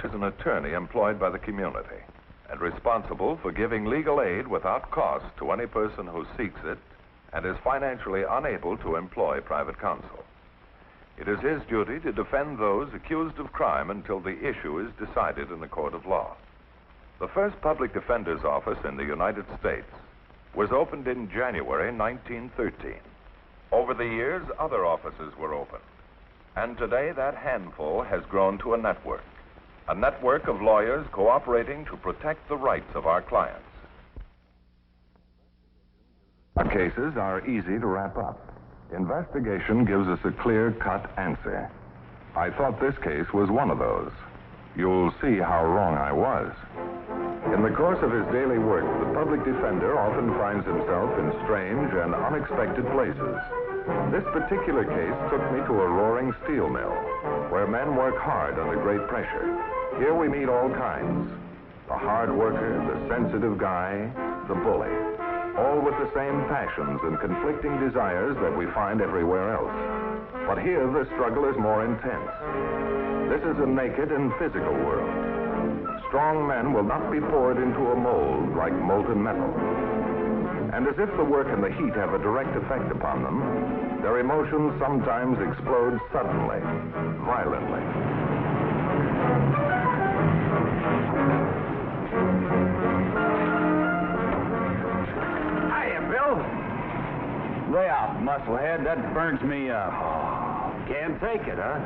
is an attorney employed by the community and responsible for giving legal aid without cost to any person who seeks it and is financially unable to employ private counsel. It is his duty to defend those accused of crime until the issue is decided in a court of law. The first public defender's office in the United States was opened in January 1913. Over the years, other offices were opened, and today that handful has grown to a network of lawyers cooperating to protect the rights of our clients. Our cases are easy to wrap up. Investigation gives us a clear-cut answer. I thought this case was one of those. You'll see how wrong I was. In the course of his daily work, the public defender often finds himself in strange and unexpected places. This particular case took me to a roaring steel mill, where men work hard under great pressure. Here we meet all kinds. The hard worker, the sensitive guy, the bully. All with the same passions and conflicting desires that we find everywhere else. But here the struggle is more intense. This is a naked and physical world. Strong men will not be poured into a mold like molten metal. And as if the work and the heat have a direct effect upon them, their emotions sometimes explode suddenly, violently. Hiya, Bill. Lay off, musclehead. That burns me up. Oh, can't take it, huh?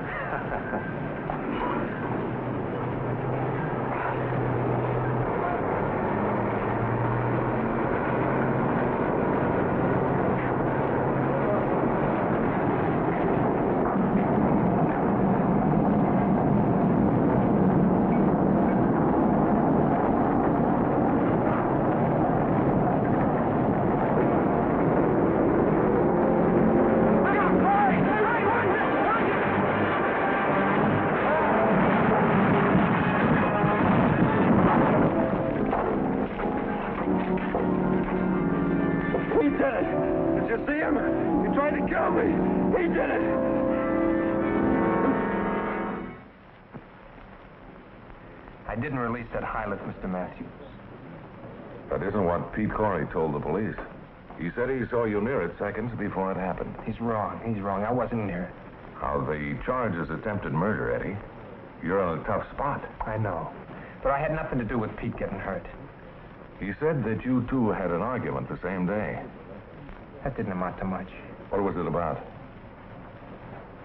Did you see him? He tried to kill me. He did it. I didn't release that Hylet, Mr. Matthews. That isn't what Pete Corey told the police. He said he saw you near it seconds before it happened. He's wrong. I wasn't near it. Now, the charge is attempted murder, Eddie. You're in a tough spot. I know. But I had nothing to do with Pete getting hurt. He said that you two had an argument the same day. That didn't amount to much. What was it about?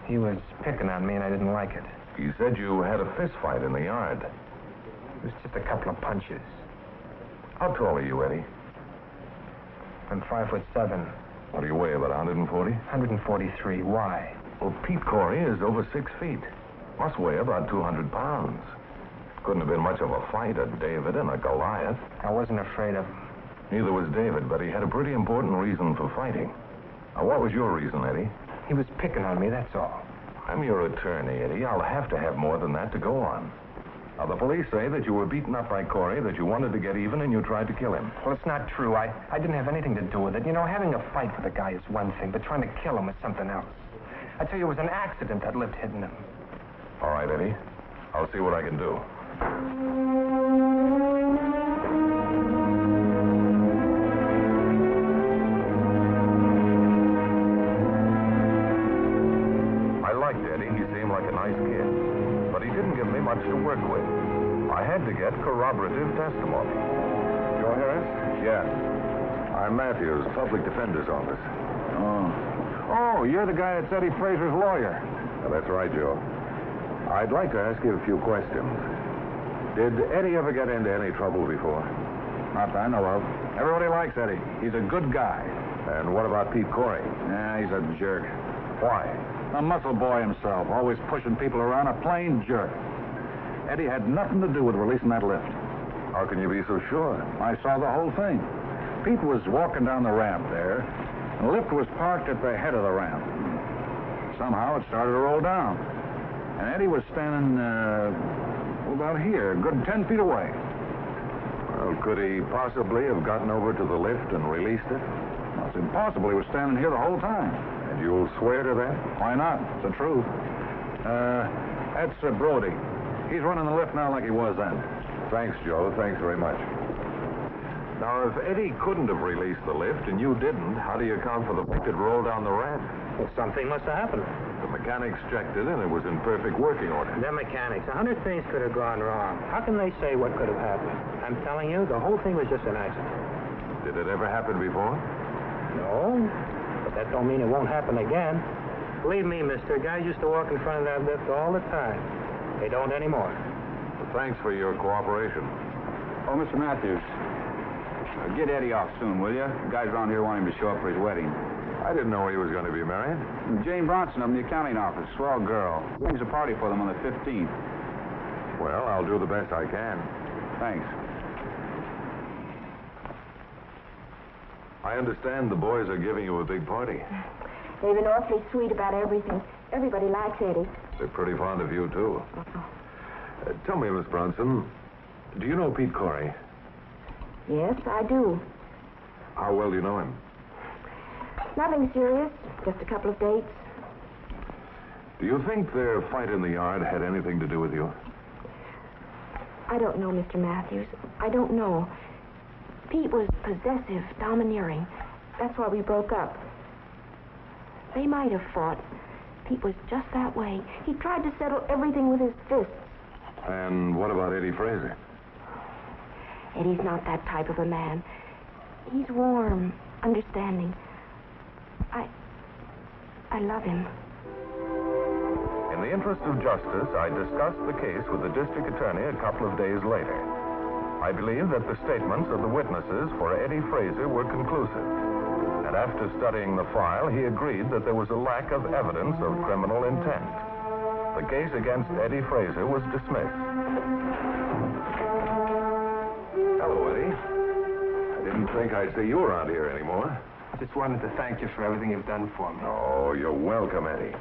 He was picking on me, and I didn't like it. He said you had a fist fight in the yard. It was just a couple of punches. How tall are you, Eddie? I'm 5'7". What do you weigh, about 140? 143. Why? Well, Pete Corey is over 6 feet. Must weigh about 200 pounds. Couldn't have been much of a fight, a David and a Goliath. I wasn't afraid of him. Neither was David, but he had a pretty important reason for fighting. Now, what was your reason, Eddie? He was picking on me, that's all. I'm your attorney, Eddie. I'll have to have more than that to go on. Now, the police say that you were beaten up by Corey, that you wanted to get even, and you tried to kill him. Well, it's not true. I didn't have anything to do with it. You know, having a fight with a guy is one thing, but trying to kill him is something else. I tell you, it was an accident that lived hitting him. All right, Eddie. I'll see what I can do. I liked Eddie. He seemed like a nice kid. But he didn't give me much to work with. I had to get corroborative testimony. Joe Harris? Yes. I'm Matthews, public defender's office. Oh, you're the guy that's Eddie Fraser's lawyer. That's right, Joe. I'd like to ask you a few questions. Did Eddie ever get into any trouble before? Not that I know of. Everybody likes Eddie. He's a good guy. And what about Pete Corey? Yeah, he's a jerk. Why? A muscle boy himself, always pushing people around, a plain jerk. Eddie had nothing to do with releasing that lift. How can you be so sure? I saw the whole thing. Pete was walking down the ramp there, and the lift was parked at the head of the ramp. Somehow it started to roll down. And Eddie was standing, about here, a good 10 feet away. Well, could he possibly have gotten over to the lift and released it? Well, it's impossible. He was standing here the whole time. And you'll swear to that? Why not? It's the truth. That's Brody. He's running the lift now like he was then. Thanks, Joe. Thanks very much. Now, if Eddie couldn't have released the lift and you didn't, how do you account for the fact it rolled down the ramp? Well, something must have happened. The mechanics checked it, and it was in perfect working order. The mechanics, 100 things could have gone wrong. How can they say what could have happened? I'm telling you, the whole thing was just an accident. Did it ever happen before? No, but that don't mean it won't happen again. Believe me, mister, guys used to walk in front of that lift all the time. They don't anymore. Well, thanks for your cooperation. Oh, Mr. Matthews, get Eddie off soon, will you? The guys around here want him to show up for his wedding. I didn't know he was going to be married. Jane Bronson of the accounting office, swell girl. Brings a party for them on the 15th. Well, I'll do the best I can. Thanks. I understand the boys are giving you a big party. They've been awfully sweet about everything. Everybody likes Eddie. They're pretty fond of you, too. Tell me, Miss Bronson, do you know Pete Corey? Yes, I do. How well do you know him? Nothing serious, just a couple of dates. Do you think their fight in the yard had anything to do with you? I don't know, Mr. Matthews. I don't know. Pete was possessive, domineering. That's why we broke up. They might have fought. Pete was just that way. He tried to settle everything with his fists. And what about Eddie Fraser? Eddie's not that type of a man. He's warm, understanding. I love him. In the interest of justice, I discussed the case with the district attorney a couple of days later. I believe that the statements of the witnesses for Eddie Fraser were conclusive. And after studying the file, he agreed that there was a lack of evidence of criminal intent. The case against Eddie Fraser was dismissed. Hello, Eddie. I didn't think I'd see you around here anymore. Just wanted to thank you for everything you've done for me. Oh, you're welcome, Eddie.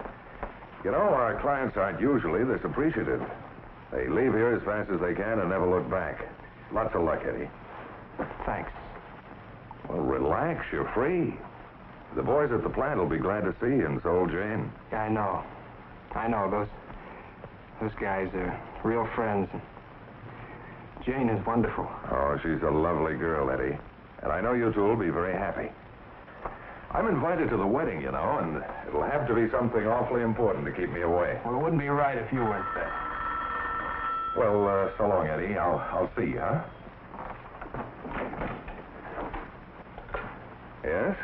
You know, our clients aren't usually this appreciative. They leave here as fast as they can and never look back. Lots of luck, Eddie. Thanks. Well, relax. You're free. The boys at the plant will be glad to see you, and so will Jane. Yeah, I know. Those guys are real friends. Jane is wonderful. Oh, she's a lovely girl, Eddie. And I know you two will be very happy. I'm invited to the wedding, you know, and it'll have to be something awfully important to keep me away. Well, it wouldn't be right if you weren't there. Well, so long, Eddie. I'll see you, huh? Yes?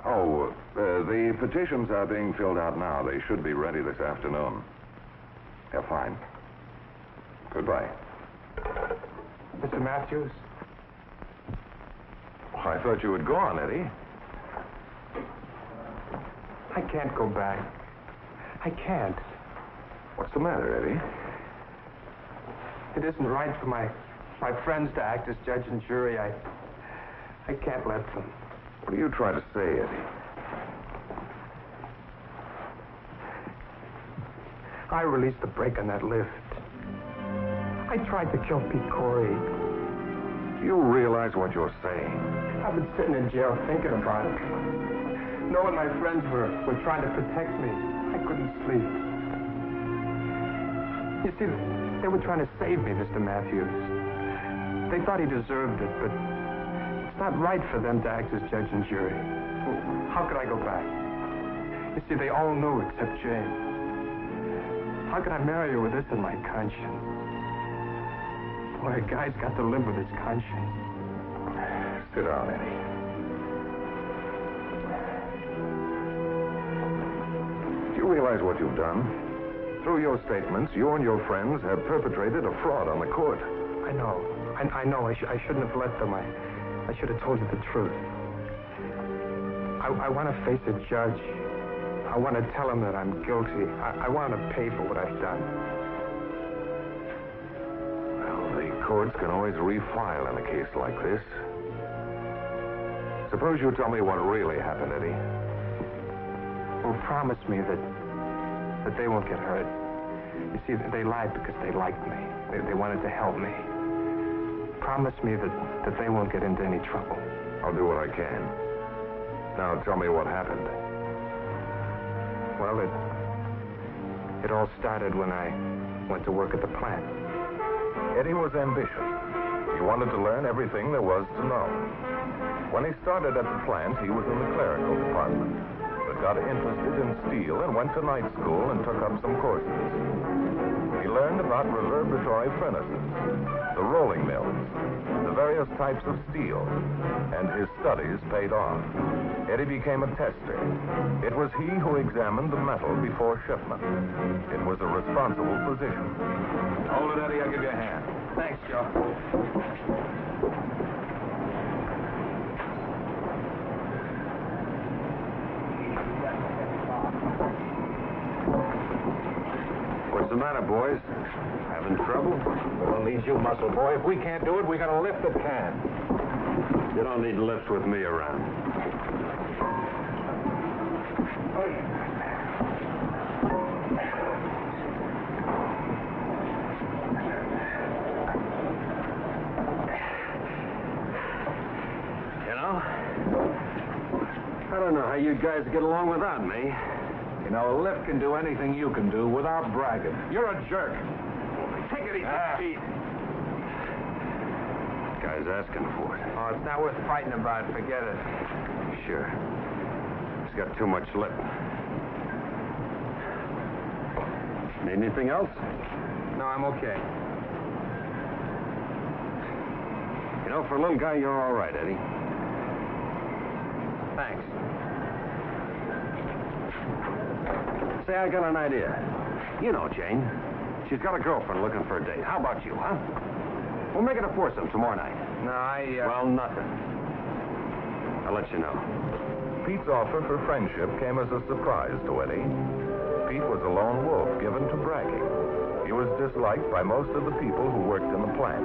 Oh, the petitions are being filled out now. They should be ready this afternoon. Yeah, fine. Goodbye. Mr. Matthews? I thought you had gone, Eddie. I can't go back. I can't. What's the matter, Eddie? It isn't right for my friends to act as judge and jury. I can't let them. What are you trying to say, Eddie? I released the brake on that lift. I tried to kill Pete Corey. Do you realize what you're saying? I've been sitting in jail thinking about it. Knowing my friends were trying to protect me, I couldn't sleep. You see, they were trying to save me, Mr. Matthews. They thought he deserved it, but it's not right for them to act as judge and jury. Well, how could I go back? You see, they all knew except Jane. How could I marry her with this in my conscience? Boy, a guy's got to live with his conscience. Sit down, Eddie. Do you realize what you've done? Through your statements, you and your friends have perpetrated a fraud on the court. I know. I know. I shouldn't have let them. I should have told you the truth. I want to face a judge. I want to tell him that I'm guilty. I want to pay for what I've done. Well, the courts can always refile in a case like this. Suppose you tell me what really happened, Eddie. Well, promise me that they won't get hurt. You see, they lied because they liked me. They wanted to help me. Promise me that they won't get into any trouble. I'll do what I can. Now tell me what happened. Well, it all started when I went to work at the plant. Eddie was ambitious. He wanted to learn everything there was to know. When he started at the plant, he was in the clerical department, but got interested in steel and went to night school and took up some courses. He learned about reverberatory furnaces, the rolling mills, the various types of steel, and his studies paid off. Eddie became a tester. It was he who examined the metal before shipment. It was a responsible position. Hold it, Eddie. I'll give you a hand. Thanks, Joe. What's the matter, boys? Having trouble? Well, needs you, muscle boy. If we can't do it, we got a lift that can. You don't need lifts with me around. You know, I don't know how you guys get along without me. You know, a lift can do anything you can do without bragging. You're a jerk. Take it easy, Pete. Guy's asking for it. Oh, it's not worth fighting about. Forget it. Sure. He's got too much lip. Need anything else? No, I'm okay. You know, for a little guy, you're all right, Eddie. Thanks. Say, I got an idea. You know Jane. She's got a girlfriend looking for a date. How about you, huh? We'll make it a foursome tomorrow night. No, Well, nothing. I'll let you know. Pete's offer for friendship came as a surprise to Eddie. Pete was a lone wolf given to bragging. He was disliked by most of the people who worked in the plant.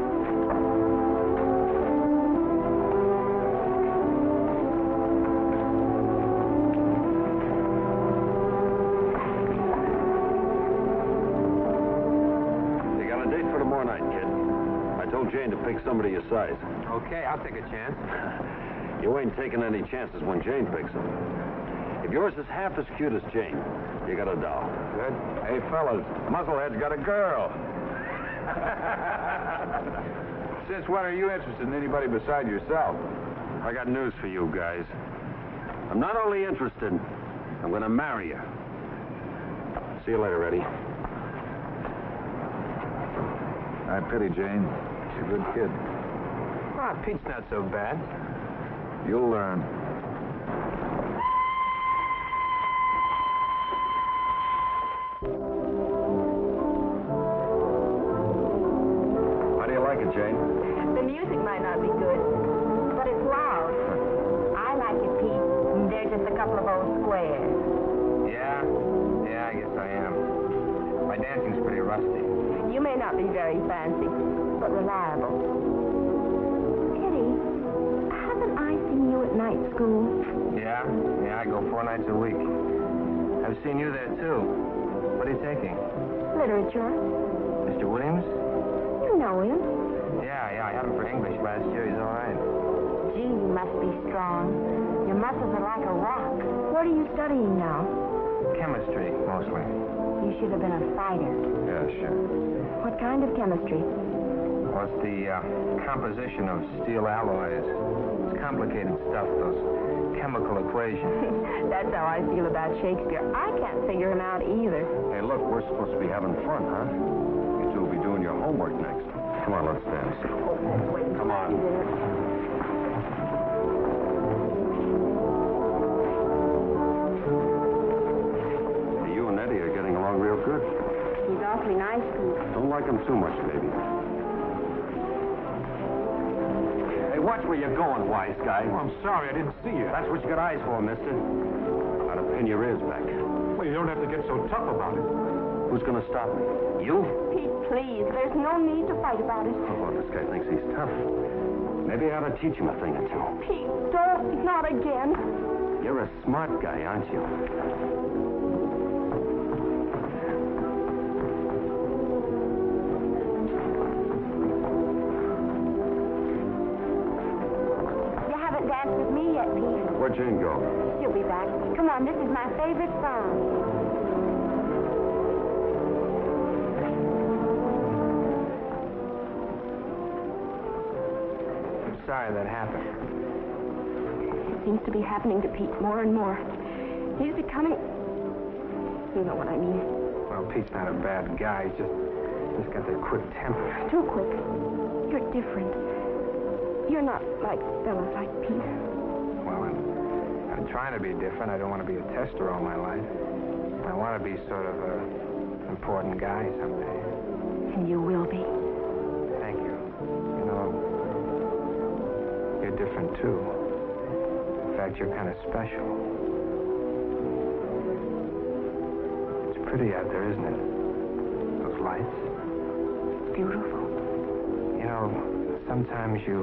Jane to pick somebody your size. Okay, I'll take a chance. You ain't taking any chances when Jane picks them. If yours is half as cute as Jane, you got a doll. Good. Hey, fellas, Musclehead's got a girl. Since when are you interested in anybody beside yourself? I got news for you guys. I'm not only interested, I'm going to marry you. See you later, Eddie. I pity Jane. She's a good kid. Ah, Pete's not so bad. You'll learn. How do you like it, Jane? The music might not be good, but it's loud. I like it, Pete. They're just a couple of old squares. Yeah, I guess I am. My dancing's pretty rusty. You may not be very fancy, but reliable. Eddie, haven't I seen you at night school? Yeah, I go 4 nights a week. I've seen you there, too. What are you taking? Literature. Mr. Williams? You know him. Yeah, I had him for English last year. He's all right. Gee, you must be strong. Your muscles are like a rock. What are you studying now? Chemistry, mostly. You should have been a fighter. Yeah, sure. What kind of chemistry? Well, it's the composition of steel alloys. It's complicated stuff, those chemical equations. That's how I feel about Shakespeare. I can't figure him out either. Hey, look, we're supposed to be having fun, huh? You two will be doing your homework next. Come on, let's dance. Come on. Hey, you and Eddie are getting along real good. He's awfully nice, Pete. Don't like him too much, baby. Hey, watch where you're going, wise guy. Oh, I'm sorry, I didn't see you. That's what you got eyes for, mister. Gotta pin your ears back. Well, you don't have to get so tough about it. Who's gonna stop me? You? Pete, please, there's no need to fight about it. Oh, well, this guy thinks he's tough. Maybe I ought to teach him a thing or two. Pete, don't, not again. You're a smart guy, aren't you? You haven't danced with me yet, Pete. Where'd Jane go? She'll be back. Come on, this is my favorite song. sorry that happened. It seems to be happening to Pete more and more. He's becoming... You know what I mean. Well, Pete's not a bad guy. He's got that quick temper. Too quick. You're different. You're not like fellas like Pete. Well, I'm trying to be different. I don't want to be a tester all my life. I want to be sort of an important guy someday. And you will be. Thank you. You know, you're different, too. In fact, you're kind of special. It's pretty out there, isn't it? Those lights. Beautiful. You know, sometimes you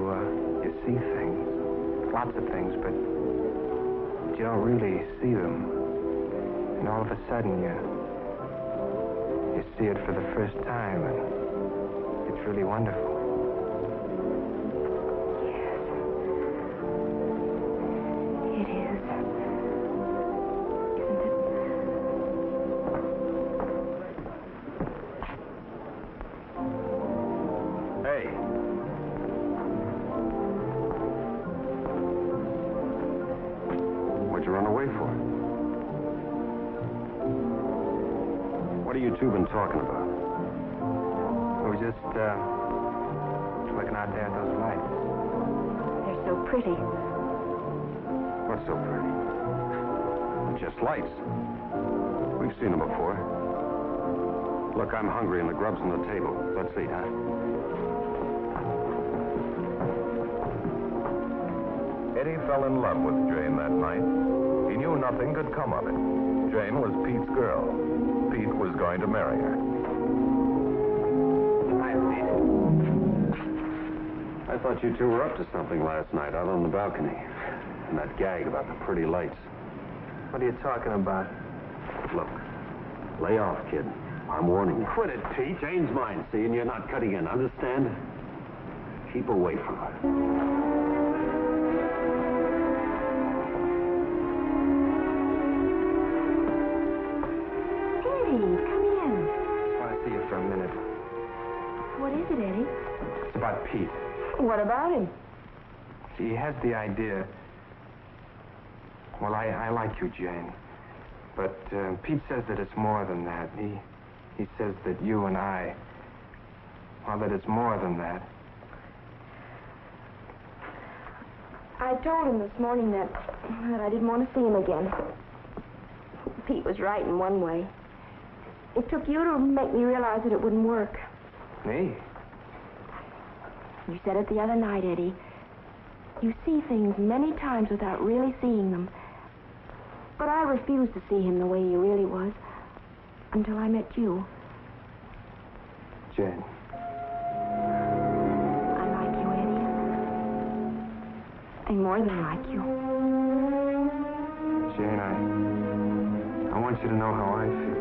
see things, lots of things, but you don't really see them. And all of a sudden, you see it for the first time, and it's really wonderful. Yes. It is. Isn't it? Hey. What'd you run away for? What have you two been talking about? We were just looking out there at those lights. They're so pretty. What's so pretty? Just lights. We've seen them before. Look, I'm hungry and the grub's on the table. Let's eat, huh? Eddie fell in love with Jane that night. He knew nothing could come of it. Jane was Pete's girl. Pete was going to marry her. Hi, Pete. I thought you two were up to something last night out on the balcony. And that gag about the pretty lights. What are you talking about? Look, lay off, kid. I'm warning you. Quit it, Pete. Jane's mine, see, and you're not cutting in, understand? Keep away from her. Eddie, come in. I want to see you for a minute. What is it, Eddie? It's about Pete. What about him? He has the idea. Well, I like you, Jane. But Pete says that it's more than that. He says that you and I... Well, that it's more than that. I told him this morning that I didn't want to see him again. Pete was right in one way. It took you to make me realize that it wouldn't work. Me? You said it the other night, Eddie. You see things many times without really seeing them. But I refused to see him the way he really was until I met you. Jane. I like you, Eddie. And more than like you. Jane, I want you to know how I feel.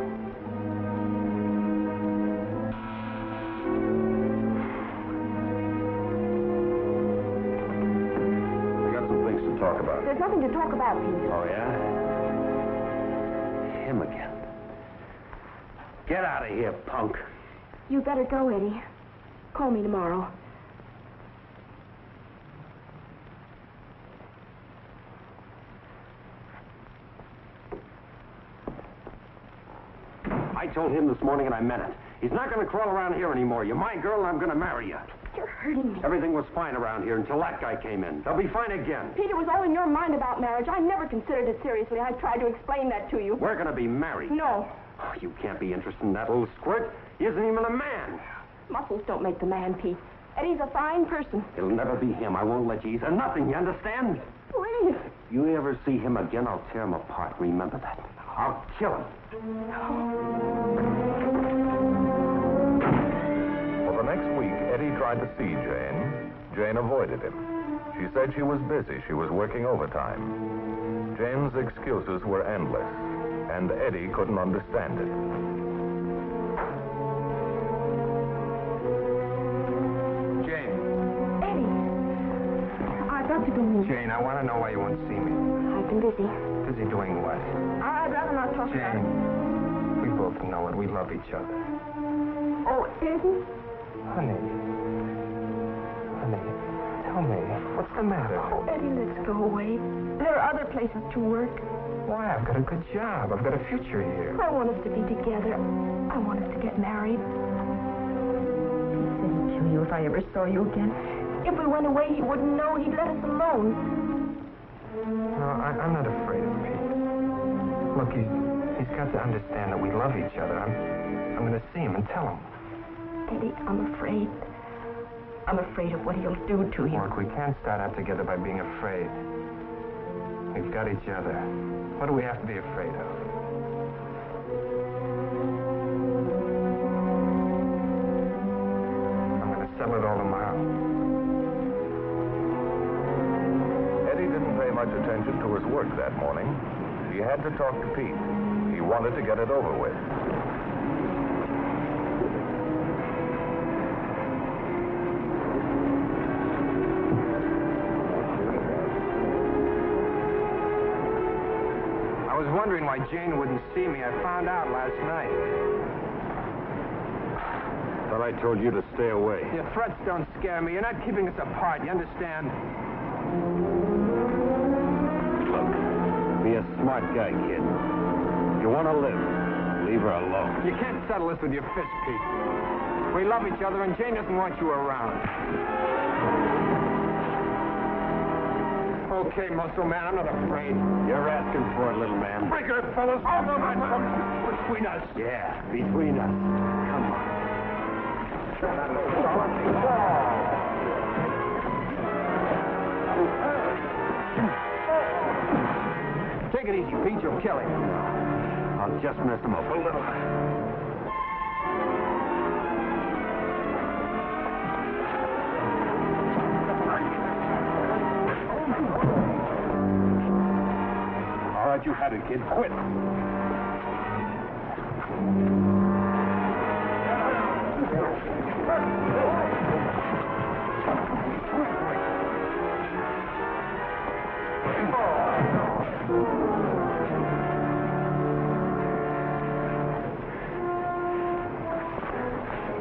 We got some things to talk about. There's nothing to talk about, Pete. Oh, yeah? Him again. Get out of here, punk. You better go, Eddie. Call me tomorrow. I told him this morning and I meant it. He's not going to crawl around here anymore. You're my girl and I'm going to marry you. You're hurting me. Everything was fine around here until that guy came in. They'll be fine again. Pete, it was all in your mind about marriage. I never considered it seriously. I tried to explain that to you. We're going to be married. No. Oh, you can't be interested in that little squirt. He isn't even a man. Muscles don't make the man, Pete. Eddie's a fine person. It'll never be him. I won't let you eat nothing, you understand? Please. If you ever see him again, I'll tear him apart. Remember that. I'll kill him. For the next week, Eddie tried to see Jane. Jane avoided him. She said she was busy. She was working overtime. Jane's excuses were endless, and Eddie couldn't understand it. Jane. Eddie. I've got to go. Jane, I want to know why you won't see me. I've been busy. Busy doing what? I'd rather not talk about Jane, it. we both know it. We love each other. Oh, Eddie? Honey. Honey, tell me, What's the matter? Oh, Eddie, let's go away. There are other places to work. Why? I've got a good job. I've got a future here. I want us to be together. I want us to get married. He said he'd kill you if I ever saw you again. If we went away, he wouldn't know. He'd let us alone. No, I'm not afraid of Pete. Look, he's got to understand that we love each other. I'm going to see him and tell him. Eddie, I'm afraid. I'm afraid of what he'll do to you. Look, we can't start out together by being afraid. We've got each other. What do we have to be afraid of? I'm going to settle it all tomorrow. Eddie didn't pay much attention to his work that morning. He had to talk to Pete. He wanted to get it over with. I was wondering why Jane wouldn't see me. I found out last night. Thought I told you to stay away. Your threats don't scare me. You're not keeping us apart. You understand? Look, be a smart guy, kid. If you want to live, leave her alone. You can't settle this with your fist, Pete. We love each other, and Jane doesn't want you around. Okay, muscle man, I'm not afraid. You're asking for it, little man. Break it, fellas. Oh, no, man. Between us. Yeah, between us. Come on. Take it easy, Pete. You'll kill him. I'll just mess him up a little. All right, you had it, kid. Quit.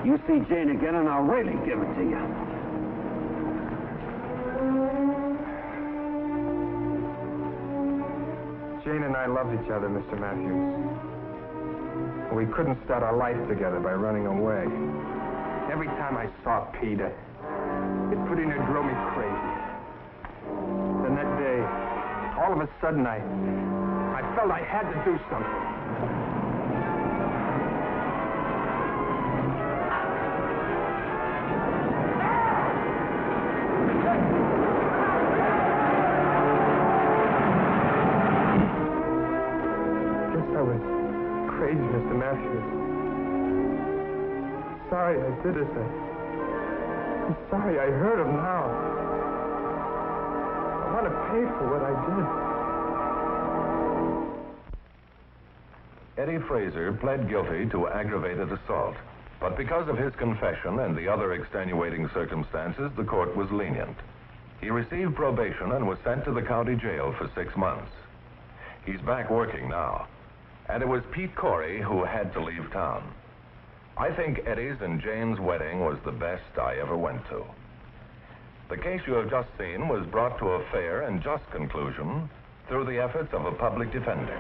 You see Jane again, and I'll really give it to you. Jane and I love each other, Mr. Matthews. We couldn't start our life together by running away. Every time I saw Pete, it pretty near drove me crazy. Then that day, all of a sudden, I felt I had to do something. I was crazy, Mr. Matthews. Sorry I did it. I'm sorry I hurt him now. I want to pay for what I did. Eddie Fraser pled guilty to aggravated assault. But because of his confession and the other extenuating circumstances, the court was lenient. He received probation and was sent to the county jail for 6 months. He's back working now. And it was Pete Corey who had to leave town. I think Eddie's and Jane's wedding was the best I ever went to. The case you have just seen was brought to a fair and just conclusion through the efforts of a public defender.